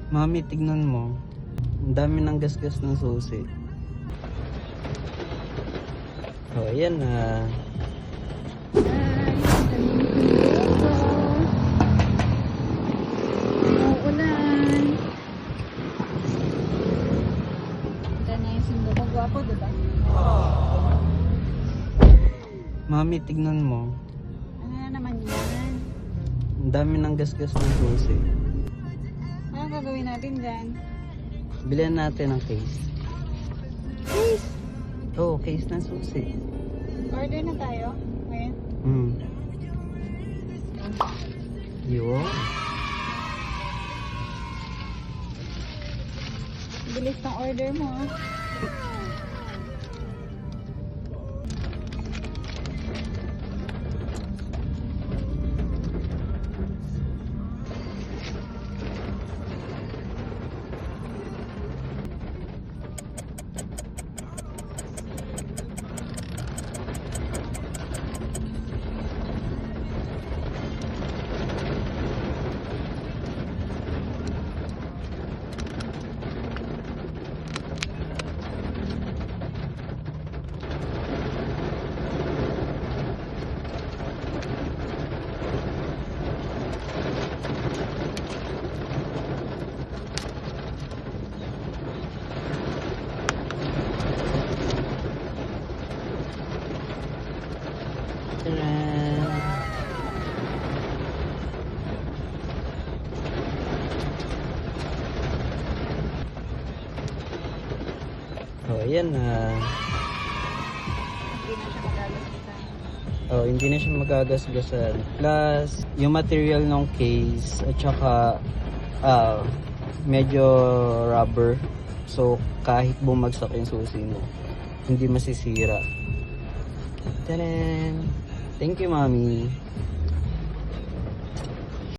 Mami, tignan mo. Ang dami ng gasgas ng susi. Oh, ayan na. Uulan. Ito na yung sundo ko. Gwapo, diba? Mami, tignan mo. Ano na naman yan? Ang dami ng gasgas ng susi. Ano gagawin natin dyan? Bilhan natin ang case. Please! Oh, case ng susi. Order na tayo. Ngayon. Yun. Bilis ng order mo. Ah. Tadaan! Oh, ayan na. Hindi na siya magagastusan. Oh, hindi na siya magagasgasan. Plus, yung material ng case at saka medyo rubber. So, kahit bumagsak yung susi mo, hindi masisira. Tadan! Thank you, Mommy.